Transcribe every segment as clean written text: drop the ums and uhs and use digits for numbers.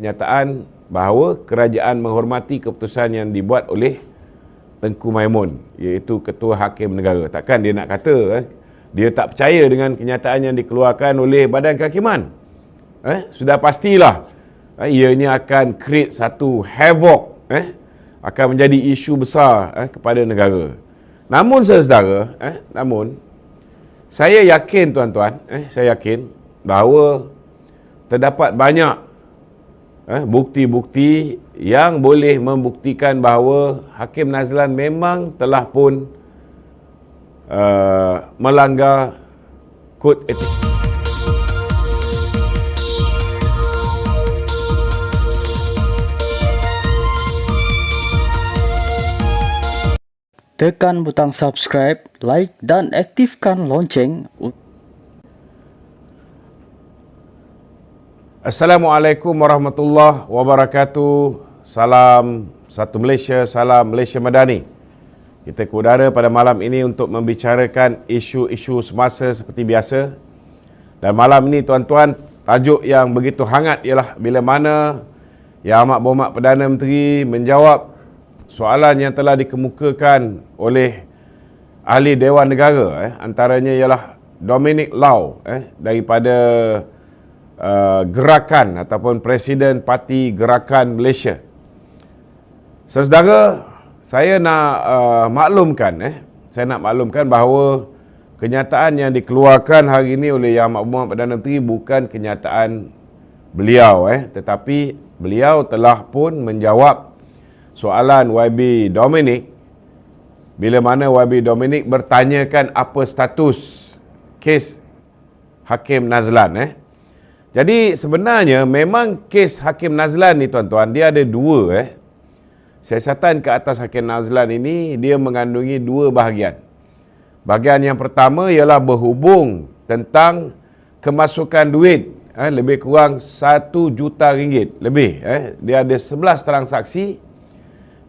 kenyataan bahawa kerajaan menghormati keputusan yang dibuat oleh Tengku Maimun, iaitu Ketua Hakim Negara. Takkan dia nak kata dia tak percaya dengan kenyataan yang dikeluarkan oleh Badan Kehakiman. Sudah pastilah ianya akan create satu havoc, akan menjadi isu besar kepada negara. Namun saudara, saya yakin tuan-tuan, saya yakin bahawa terdapat banyak bukti-bukti yang boleh membuktikan bahawa Hakim Nazlan memang telah pun melanggar kod etik. Tekan butang subscribe, like dan aktifkan lonceng. Assalamualaikum warahmatullahi wabarakatuh. Salam satu Malaysia, salam Malaysia Madani. Kita ke udara pada malam ini untuk membicarakan isu-isu semasa seperti biasa. Dan malam ini tuan-tuan, tajuk yang begitu hangat ialah bila mana Yang Amat Berhormat Perdana Menteri menjawab soalan yang telah dikemukakan oleh ahli Dewan Negara. Antaranya ialah Dominic Lau daripada Gerakan ataupun Presiden Parti Gerakan Malaysia. Saudara, saya nak maklumkan bahawa kenyataan yang dikeluarkan hari ini oleh Yang Amat Berhormat Perdana Menteri bukan kenyataan beliau, tetapi beliau telah pun menjawab soalan YB Dominic bila mana YB Dominic bertanyakan apa status kes Hakim Nazlan. Jadi sebenarnya memang kes Hakim Nazlan ni tuan-tuan, dia ada dua. Siasatan ke atas Hakim Nazlan ini dia mengandungi dua bahagian. Bahagian yang pertama ialah berhubung tentang kemasukan duit lebih kurang 1 juta ringgit lebih. Dia ada 11 transaksi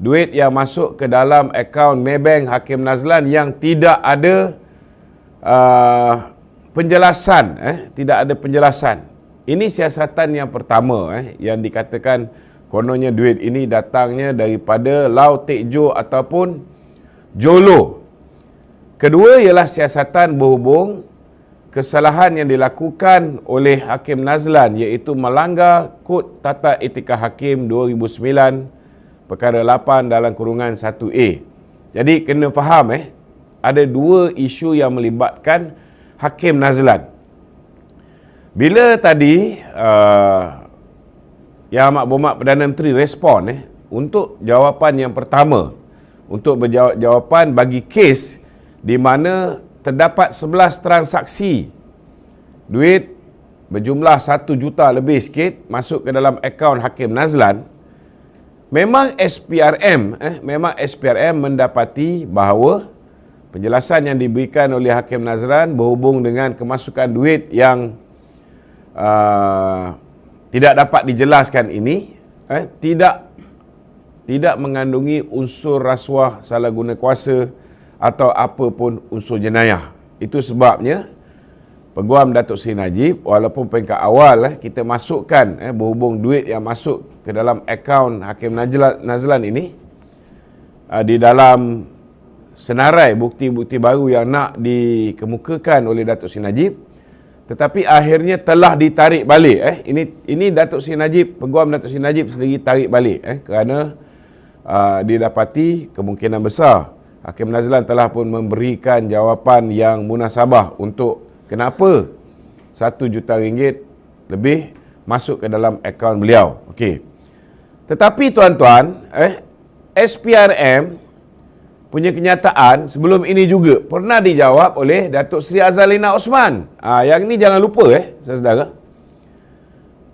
duit yang masuk ke dalam akaun Maybank Hakim Nazlan yang tidak ada penjelasan. Tidak ada penjelasan. Ini siasatan yang pertama yang dikatakan kononnya duit ini datangnya daripada Lau Tek Jo ataupun Jolo. Kedua ialah siasatan berhubung kesalahan yang dilakukan oleh Hakim Nazlan iaitu melanggar Kod Tata Etika Hakim 2009 perkara 8 dalam kurungan 1A. Jadi kena faham ada dua isu yang melibatkan Hakim Nazlan. Bila tadi Yang Amat Berhormat Perdana Menteri respon untuk jawapan yang pertama, untuk berjawab jawapan bagi kes di mana terdapat 11 transaksi duit berjumlah 1 juta lebih sikit masuk ke dalam akaun Hakim Nazlan. Memang SPRM mendapati bahawa penjelasan yang diberikan oleh Hakim Nazlan berhubung dengan kemasukan duit yang tidak dapat dijelaskan ini tidak mengandungi unsur rasuah, salah guna kuasa atau apa pun unsur jenayah. Itu sebabnya Peguam Datuk Seri Najib, walaupun peringkat awal kita masukkan berhubung duit yang masuk ke dalam akaun Hakim Nazlan ini di dalam senarai bukti-bukti baru yang nak dikemukakan oleh Datuk Seri Najib, tetapi akhirnya telah ditarik balik. Ini Datuk Seri Najib, Peguam Datuk Seri Najib sendiri tarik balik kerana didapati kemungkinan besar Hakim Nazlan telah pun memberikan jawapan yang munasabah untuk kenapa 1 juta ringgit lebih masuk ke dalam akaun beliau. Okey. Tetapi tuan-tuan, SPRM punya kenyataan sebelum ini juga pernah dijawab oleh Datuk Seri Azalina Osman. Yang ini jangan lupa saudara.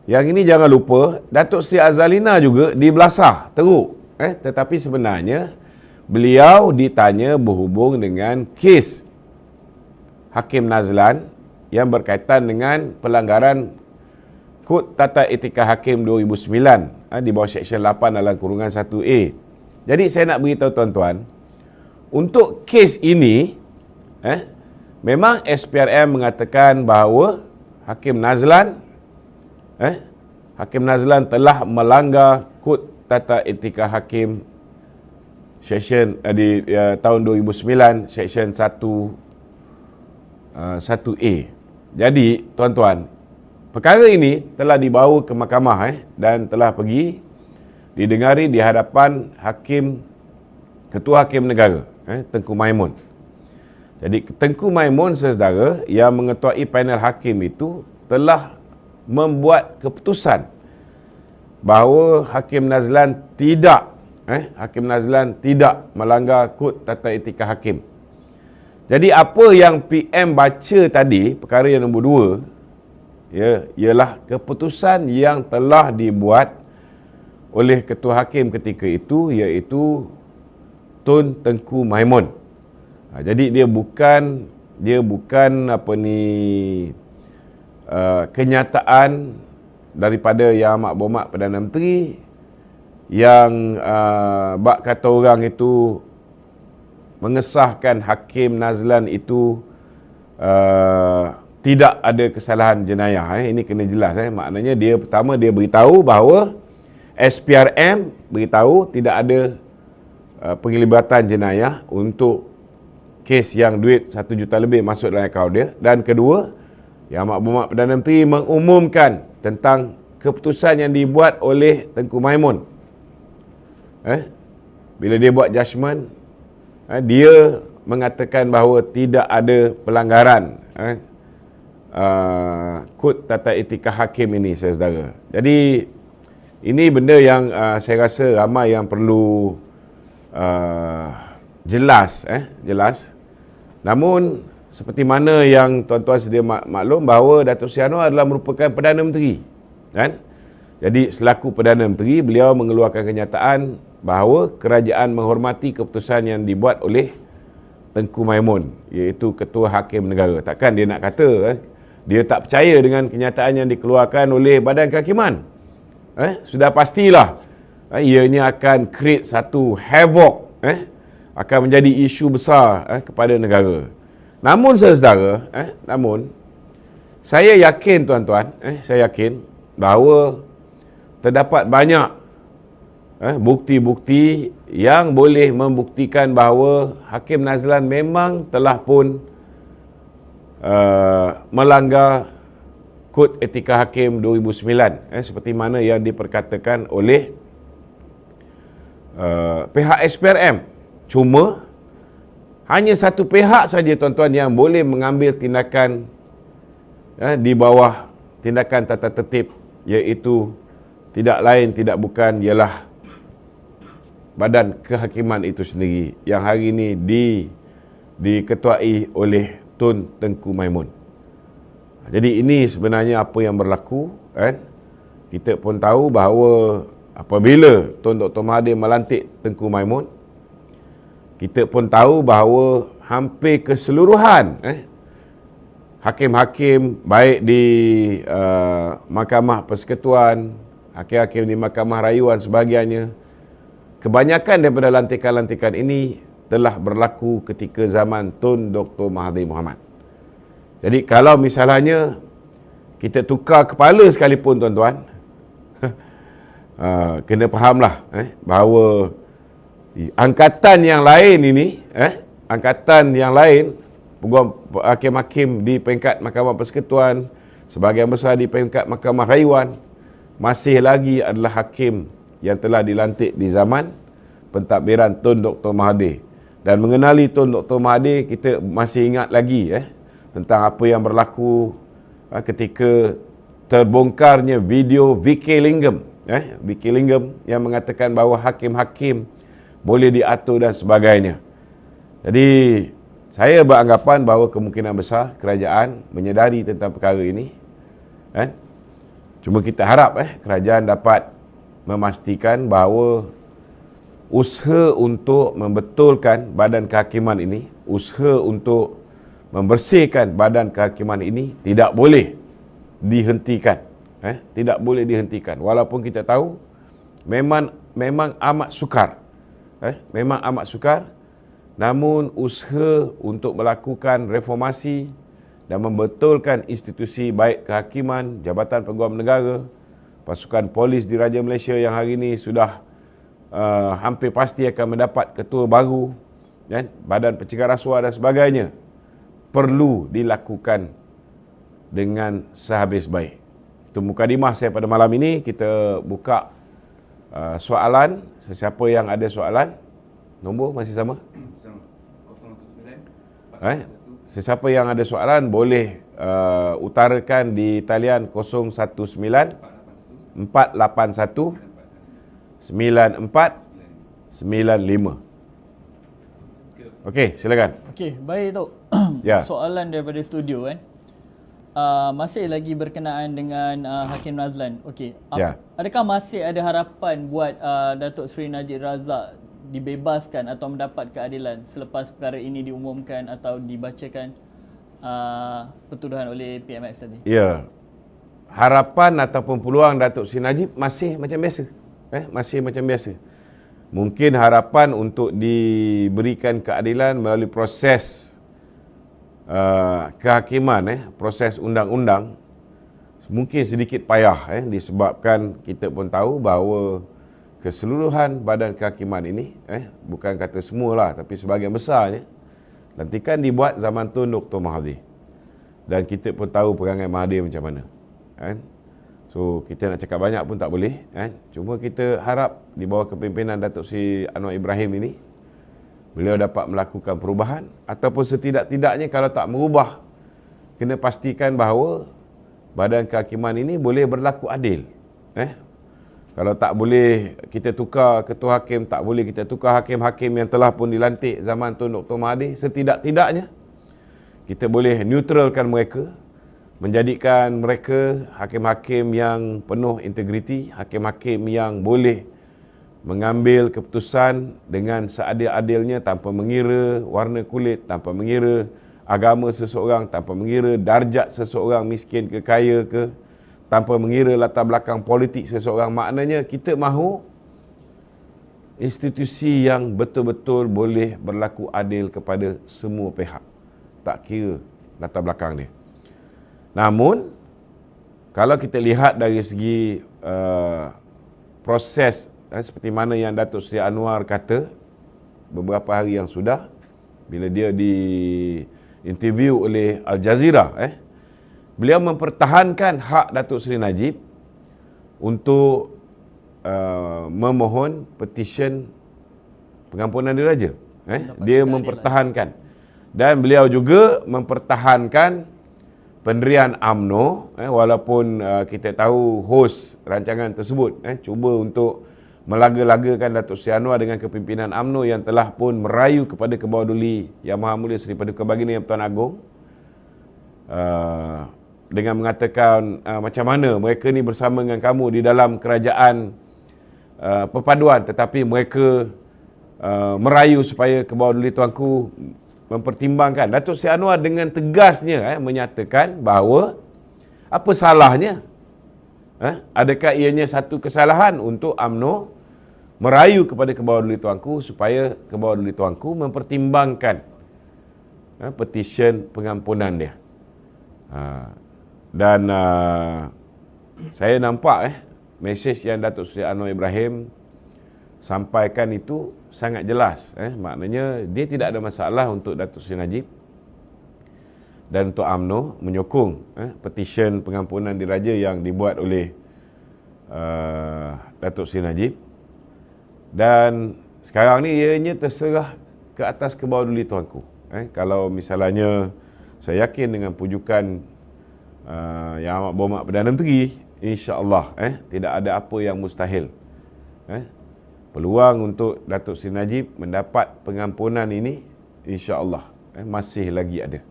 Yang ini jangan lupa, Datuk Seri Azalina juga dibelasah teruk. Tetapi sebenarnya beliau ditanya berhubung dengan kes Hakim Nazlan yang berkaitan dengan pelanggaran Kod Tata Etika Hakim 2009 di bawah Seksyen 8 dalam kurungan 1A. Jadi saya nak beritahu tuan-tuan, untuk kes ini, memang SPRM mengatakan bahawa Hakim Nazlan Hakim Nazlan telah melanggar Kod Tata Etika Hakim Seksyen di tahun 2009, Seksyen 1A. Jadi, tuan-tuan, perkara ini telah dibawa ke mahkamah dan telah pergi didengari di hadapan Ketua Hakim Negara, Tengku Maimun. Jadi, Tengku Maimun, saudara, yang mengetuai panel hakim itu telah membuat keputusan bahawa Hakim Nazlan tidak melanggar Kod Tata Etika Hakim. Jadi apa yang PM baca tadi, perkara yang nombor 2, ialah keputusan yang telah dibuat oleh Ketua Hakim ketika itu, iaitu Tun Tengku Maimun. Jadi dia bukan kenyataan daripada Yang Amat Berhormat Perdana Menteri yang bak kata orang itu mengesahkan Hakim Nazlan itu tidak ada kesalahan jenayah. Ini kena jelas. Maknanya dia pertama dia beritahu bahawa SPRM beritahu tidak ada penglibatan jenayah untuk kes yang duit 1 juta lebih masuk dalam akaun dia. Dan kedua, Yang Amat Berhormat Perdana Menteri mengumumkan tentang keputusan yang dibuat oleh Tengku Maimun. Bila dia buat judgement, dia mengatakan bahawa tidak ada pelanggaran Kod Tata Etika Hakim ini, saudara. Jadi ini benda yang saya rasa ramai yang perlu jelas. Namun seperti mana yang tuan-tuan sedia maklum bahawa Datuk Seri Anwar adalah merupakan Perdana Menteri, kan? Jadi selaku Perdana Menteri, beliau mengeluarkan kenyataan bahawa kerajaan menghormati keputusan yang dibuat oleh Tengku Maimun, iaitu Ketua Hakim Negara. Takkan dia nak kata dia tak percaya dengan kenyataan yang dikeluarkan oleh Badan Kehakiman. Sudah pastilah ianya akan create satu havoc, akan menjadi isu besar kepada negara. Namun saudara, saya yakin tuan-tuan, saya yakin bahawa terdapat banyak bukti-bukti yang boleh membuktikan bahawa Hakim Nazlan memang telah pun melanggar Kod Etika Hakim 2009, seperti mana yang diperkatakan oleh pihak SPRM. Cuma hanya satu pihak saja tuan-tuan yang boleh mengambil tindakan di bawah tindakan tata tertib, iaitu tidak lain tidak bukan ialah Badan Kehakiman itu sendiri, yang hari ini diketuai oleh Tun Tengku Maimun. Jadi ini sebenarnya apa yang berlaku, Kita pun tahu bahawa apabila Tun Dr. Mahathir melantik Tengku Maimun, kita pun tahu bahawa hampir keseluruhan hakim-hakim baik di Mahkamah Persekutuan, hakim-hakim di Mahkamah Rayuan sebahagiannya, kebanyakan daripada lantikan-lantikan ini telah berlaku ketika zaman Tun Dr. Mahathir Mohamad. Jadi kalau misalnya kita tukar kepala sekalipun tuan-tuan, kena fahamlah bahawa angkatan yang lain ini, angkatan yang lain, peguam hakim-hakim di peringkat Mahkamah Persekutuan, sebahagian besar di peringkat Mahkamah Rayuan, masih lagi adalah hakim yang telah dilantik di zaman pentadbiran Tun Dr. Mahathir. Dan mengenali Tun Dr. Mahathir, kita masih ingat lagi tentang apa yang berlaku ketika terbongkarnya video VK Lingam, VK Lingam yang mengatakan bahawa hakim-hakim boleh diatur dan sebagainya. Jadi saya beranggapan bahawa kemungkinan besar kerajaan menyedari tentang perkara ini. Cuma kita harap kerajaan dapat memastikan bahawa usaha untuk membetulkan badan kehakiman ini, usaha untuk membersihkan badan kehakiman ini tidak boleh dihentikan. Tidak boleh dihentikan. Walaupun kita tahu memang amat sukar. Memang amat sukar. Namun usaha untuk melakukan reformasi dan membetulkan institusi baik kehakiman, Jabatan Peguam Negara, pasukan polis Diraja Malaysia yang hari ini sudah hampir pasti akan mendapat ketua baru, kan? Badan Pencegahan Rasuah dan sebagainya, perlu dilakukan dengan sehabis baik. Itu mukadimah saya pada malam ini. Kita buka soalan. Sesiapa yang ada soalan, nombor masih sama? Sesiapa yang ada soalan boleh utarakan di talian 019 481 9495. Okey, silakan. Okey, baik Tok. Ya. Soalan daripada studio kan. Masih lagi berkenaan dengan Hakim Nazlan. Okey. Ya. Adakah masih ada harapan buat Datuk Seri Najib Razak dibebaskan atau mendapat keadilan selepas perkara ini diumumkan atau dibacakan pertuduhan oleh PMX tadi? Ya. Harapan ataupun peluang Datuk Seri Najib masih macam biasa. Masih macam biasa. Mungkin harapan untuk diberikan keadilan melalui proses kehakiman, proses undang-undang, mungkin sedikit payah, disebabkan kita pun tahu bahawa keseluruhan badan kehakiman ini, bukan kata semualah, tapi sebahagian besarnya, lantikan dibuat zaman Tun Dr. Mahathir. Dan kita pun tahu perangai Mahathir macam mana. So, kita nak cakap banyak pun tak boleh. Cuma kita harap di bawah kepimpinan Datuk Seri Anwar Ibrahim ini, beliau dapat melakukan perubahan. Ataupun setidak-tidaknya kalau tak merubah, kena pastikan bahawa badan kehakiman ini boleh berlaku adil. Kalau tak boleh kita tukar ketua hakim, tak boleh kita tukar hakim-hakim yang telah pun dilantik zaman Tun Dr. Mahathir, setidak-tidaknya kita boleh neutralkan mereka, menjadikan mereka hakim-hakim yang penuh integriti, hakim-hakim yang boleh mengambil keputusan dengan seadil-adilnya tanpa mengira warna kulit, tanpa mengira agama seseorang, tanpa mengira darjat seseorang, miskin ke kaya ke, tanpa mengira latar belakang politik seseorang. Maknanya kita mahu institusi yang betul-betul boleh berlaku adil kepada semua pihak, tak kira latar belakang dia. Namun, kalau kita lihat dari segi proses, seperti mana yang Datuk Seri Anwar kata beberapa hari yang sudah, bila dia di interview oleh Al Jazeera, beliau mempertahankan hak Datuk Seri Najib untuk memohon petisyen pengampunan diraja. Dia mempertahankan. Dan beliau juga mempertahankan pendirian UMNO, walaupun kita tahu hos rancangan tersebut cuba untuk melaga-lagakan Datuk Seri Anwar dengan kepimpinan UMNO yang telah pun merayu kepada Kebawaduli Yang Maha Mulia Seri Paduka Baginda Yang Pertuan Agong, dengan mengatakan macam mana mereka ni bersama dengan kamu di dalam kerajaan perpaduan, tetapi mereka merayu supaya Kebawaduli Tuanku mempertimbangkan. Datuk Seri Anwar dengan tegasnya menyatakan bahawa apa salahnya? Adakah ianya satu kesalahan untuk UMNO merayu kepada Kebawaduli Tuanku supaya Kebawaduli Tuanku mempertimbangkan petisyen pengampunan dia. Dan saya nampak mesej yang Datuk Seri Anwar Ibrahim sampaikan itu sangat jelas. Maknanya dia tidak ada masalah untuk Datuk Seri Najib dan untuk UMNO menyokong petisyen pengampunan diraja yang dibuat oleh Datuk Seri Najib. Dan sekarang ni ianya terserah ke atas Kebawaduli Tuanku. Kalau misalnya saya yakin dengan pujukan Yang Amat Berhormat Perdana Menteri, insya-Allah tidak ada apa yang mustahil. Peluang untuk Datuk Seri Najib mendapat pengampunan ini insya-Allah masih lagi ada.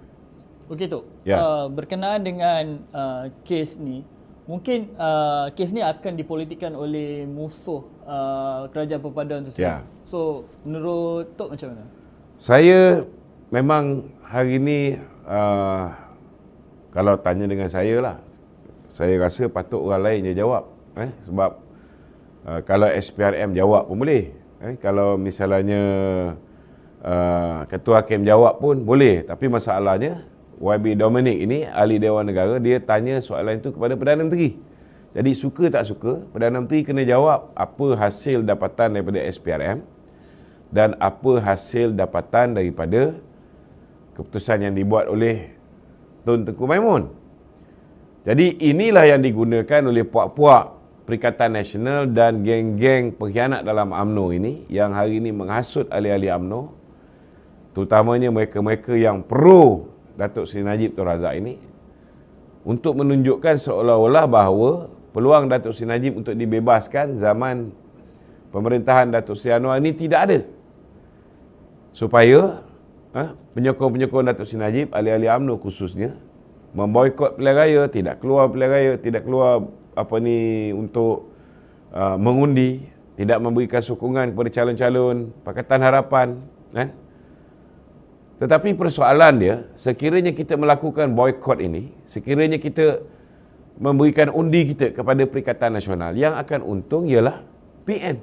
Okey Tok. Ya. Berkenaan dengan kes ni, mungkin kes ni akan dipolitikkan oleh musuh kerajaan perpaduan tersebut. Ya. So, menurut Tok macam mana? Saya memang hari ini kalau tanya dengan saya lah, saya rasa patut orang lain je jawab. Sebab kalau SPRM jawab pun boleh. Kalau misalnya Ketua Hakim jawab pun boleh. Tapi masalahnya YB Dominic ini, ahli Dewan Negara, dia tanya soalan itu kepada Perdana Menteri. Jadi suka tak suka, Perdana Menteri kena jawab apa hasil dapatan daripada SPRM dan apa hasil dapatan daripada keputusan yang dibuat oleh Tun Tengku Maimun. Jadi inilah yang digunakan oleh puak-puak Perikatan Nasional dan geng-geng pengkhianat dalam UMNO ini yang hari ini menghasut ahli-ahli UMNO, terutamanya mereka-mereka yang pro Datuk Seri Najib Tun Razak ini, untuk menunjukkan seolah-olah bahawa peluang Datuk Seri Najib untuk dibebaskan zaman pemerintahan Datuk Seri Anwar ini tidak ada. Supaya penyokong-penyokong Datuk Seri Najib, ahli-ahli UMNO khususnya, memboikot pilihan raya, tidak keluar pilihan raya, tidak keluar untuk mengundi, tidak memberikan sokongan kepada calon-calon Pakatan Harapan. Tetapi persoalan dia, sekiranya kita melakukan boikot ini, sekiranya kita memberikan undi kita kepada Perikatan Nasional, yang akan untung ialah PN.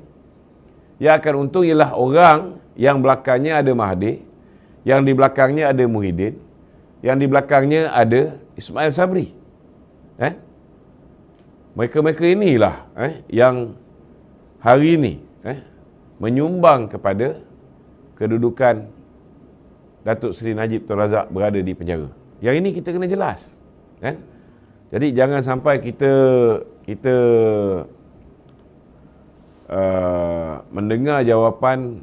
Yang akan untung ialah orang yang belakangnya ada Mahathir, yang di belakangnya ada Muhyiddin, yang di belakangnya ada Ismail Sabri. Mereka-mereka inilah yang hari ini menyumbang kepada kedudukan Datuk Seri Najib Tun Razak berada di penjara. Yang ini kita kena jelas. Jadi jangan sampai kita mendengar jawapan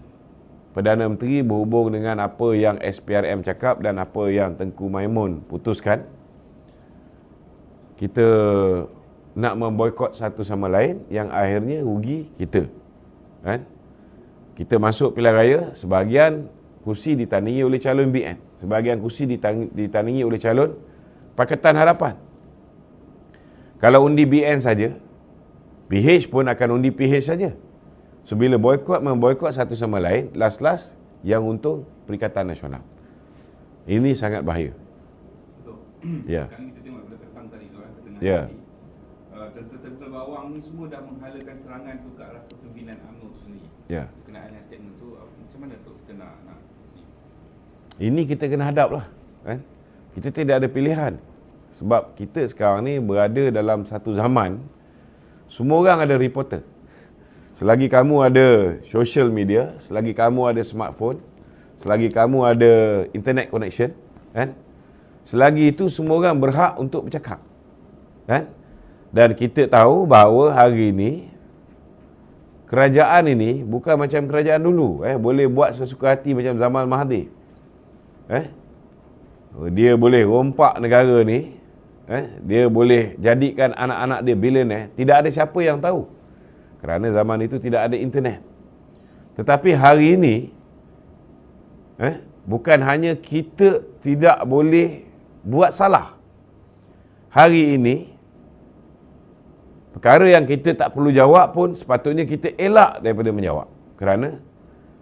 Perdana Menteri berhubung dengan apa yang SPRM cakap dan apa yang Tengku Maimun putuskan. Kita nak memboikot satu sama lain yang akhirnya rugi kita. Kita masuk pilihan raya, sebahagian kursi ditandingi oleh calon BN, sebahagian kursi ditandingi oleh calon Pakatan Harapan. Kalau undi BN saja, PH pun akan undi PH saja. So bila memboikot satu sama lain, last yang untung Perikatan Nasional. Ini sangat bahaya. Betul. Ya. Sekarang kita tengok pada petang tadi tu, petengah Ya. tadi. Tentera-tentera bawang ni semua dah menghalakan serangan tu ke arah kepimpinan UMNO tu sendiri. Ya. Berkenaan dengan statement tu, macam mana tu kita nak ni? Ini kita kena hadap lah. Kita tidak ada pilihan. Sebab kita sekarang ni berada dalam satu zaman, semua orang ada reporter. Selagi kamu ada social media, selagi kamu ada smartphone, selagi kamu ada internet connection, selagi itu semua orang berhak untuk bercakap. Dan kita tahu bahawa hari ini kerajaan ini bukan macam kerajaan dulu, boleh buat sesuka hati macam zaman Mahathir. Dia boleh rompak negara ni, dia boleh jadikan anak-anak dia billionaire, tidak ada siapa yang tahu. Kerana zaman itu tidak ada internet. Tetapi hari ini, bukan hanya kita tidak boleh buat salah. Hari ini, perkara yang kita tak perlu jawab pun sepatutnya kita elak daripada menjawab. Kerana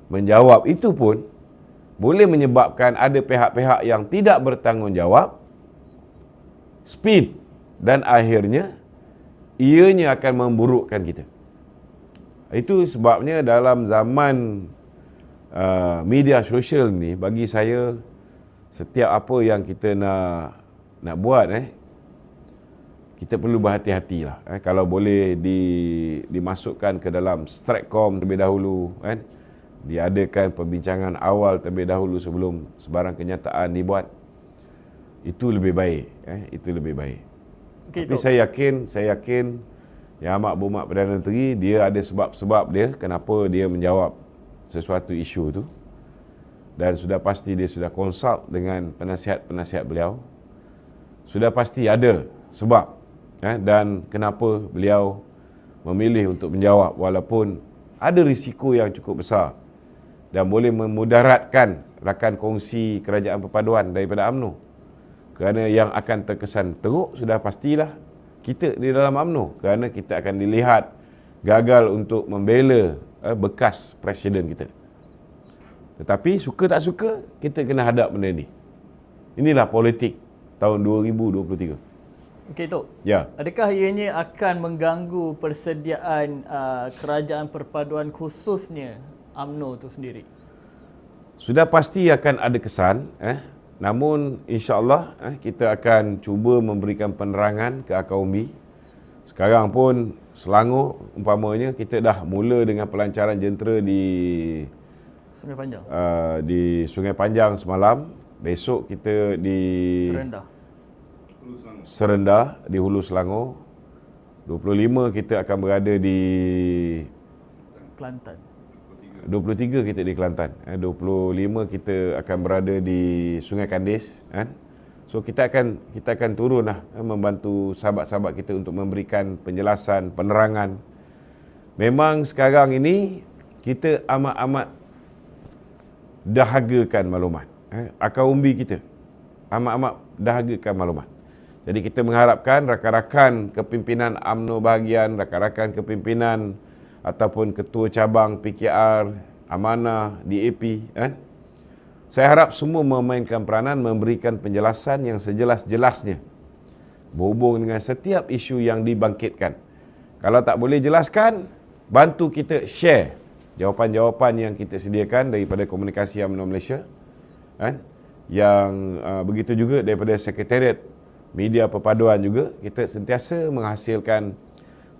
menjawab itu pun boleh menyebabkan ada pihak-pihak yang tidak bertanggungjawab, spin, dan akhirnya ianya akan memburukkan kita. Itu sebabnya dalam zaman media sosial ni, bagi saya setiap apa yang kita nak buat, kita perlu berhati-hatilah. Kalau boleh dimasukkan ke dalam Stratcom terlebih dahulu, diadakan perbincangan awal terlebih dahulu sebelum sebarang kenyataan dibuat, itu lebih baik. Itu lebih baik. Okay, tapi saya yakin Yang Amat Berhormat Perdana Menteri, dia ada sebab-sebab dia kenapa dia menjawab sesuatu isu tu. Dan sudah pasti dia sudah konsult dengan penasihat-penasihat beliau. Sudah pasti ada sebab dan kenapa beliau memilih untuk menjawab walaupun ada risiko yang cukup besar dan boleh memudaratkan rakan kongsi kerajaan perpaduan daripada UMNO. Kerana yang akan terkesan teruk sudah pastilah kita di dalam UMNO, kerana kita akan dilihat gagal untuk membela bekas presiden kita. Tetapi suka tak suka, kita kena hadap benda ni. Inilah politik tahun 2023. Okey Tok. Ya. Adakah ianya akan mengganggu persediaan kerajaan perpaduan khususnya UMNO itu sendiri? Sudah pasti akan ada kesan, namun insya-Allah kita akan cuba memberikan penerangan ke akar umbi Sekarang pun Selangor umpamanya kita dah mula dengan pelancaran jentera di Sungai Panjang. di Sungai Panjang semalam. Besok kita di Serendah. Hulu Selangor. Serendah di Hulu Selangor. 25 kita akan berada di Kelantan. 23 kita di Kelantan. 25 kita akan berada di Sungai Kandis, kan? So kita akan turun lah, membantu sahabat-sahabat kita untuk memberikan penjelasan, penerangan. Memang sekarang ini kita amat-amat dahagakan maklumat. Akar umbi kita amat-amat dahagakan maklumat. Jadi kita mengharapkan rakan-rakan kepimpinan UMNO bahagian, rakan-rakan kepimpinan ataupun ketua cabang PKR, Amanah, DAP, saya harap semua memainkan peranan, memberikan penjelasan yang sejelas-jelasnya berhubung dengan setiap isu yang dibangkitkan. Kalau tak boleh jelaskan, bantu kita share jawapan-jawapan yang kita sediakan daripada Komunikasi UMNO Malaysia, yang begitu juga daripada Sekretariat Media Perpaduan juga. Kita sentiasa menghasilkan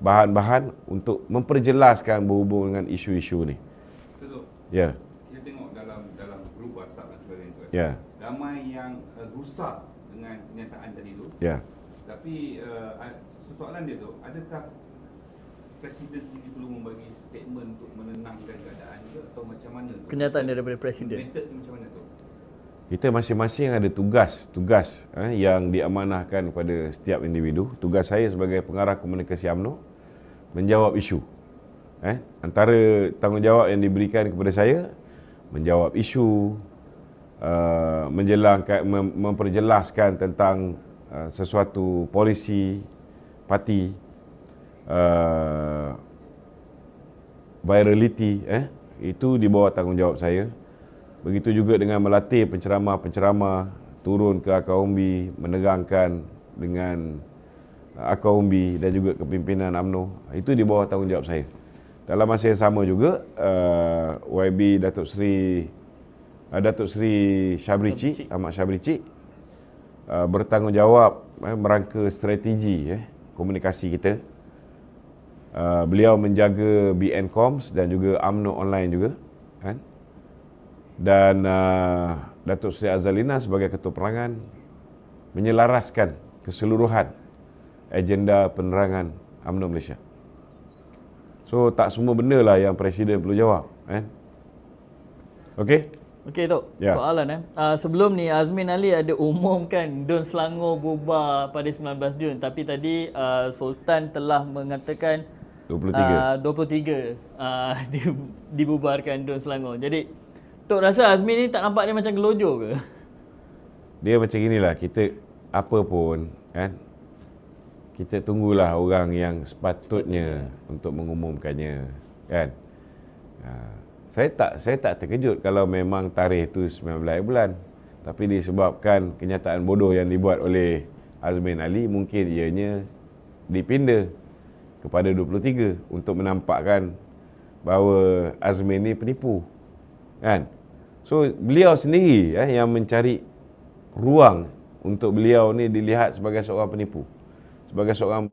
bahan-bahan untuk memperjelaskan berhubung dengan isu-isu ni. Betul. Ya. Kita tengok dalam grup WhatsApp dan sebagainya tu. Ya. Ramai yang gusar dengan kenyataan tadi tu. Ya. Tapi soalan dia tu, adakah Presiden sendiri perlu membagi statement untuk menenangkan keadaan ke atau macam mana tu? Kenyataan daripada Presiden. Method tu macam mana tu? Kita masing-masing ada tugas yang diamanahkan kepada setiap individu. Tugas saya sebagai pengarah komunikasi UMNO menjawab isu. Antara tanggungjawab yang diberikan kepada saya, menjawab isu, memperjelaskan tentang sesuatu polisi parti, virality, itu di bawah tanggungjawab saya. Begitu juga dengan melatih penceramah-penceramah turun ke akar umbi, menegangkan dengan akar umbi dan juga kepimpinan UMNO. Itu di bawah tanggungjawab saya. Dalam masa yang sama juga, YB Datuk Seri Syabrici, Ahmad Syabrici, bertanggungjawab merangka strategi komunikasi kita. Beliau menjaga BN Coms dan juga UMNO Online juga, kan? Dan Datuk Seri Azalina sebagai Ketua Penerangan menyelaraskan keseluruhan agenda penerangan UMNO Malaysia. So tak semua benda lah yang Presiden perlu jawab, Okey? Okey Tok, Ya. soalan sebelum ni Azmin Ali ada umumkan DUN Selangor bubar pada 19 Jun, tapi tadi Sultan telah mengatakan 23 dibubarkan DUN Selangor. Jadi Tok rasa Azmin ni tak nampak dia macam gelojo ke? Dia macam inilah, kita apa pun, kan? Kita tunggulah orang yang sepatutnya untuk mengumumkannya, kan? Saya tak terkejut kalau memang tarikh itu 19 bulan. Tapi disebabkan kenyataan bodoh yang dibuat oleh Azmin Ali, mungkin ianya dipinda kepada 23 untuk menampakkan bahawa Azmin ni penipu, kan? So beliau sendiri yang mencari ruang untuk beliau ni dilihat sebagai seorang penipu, sebagai seorang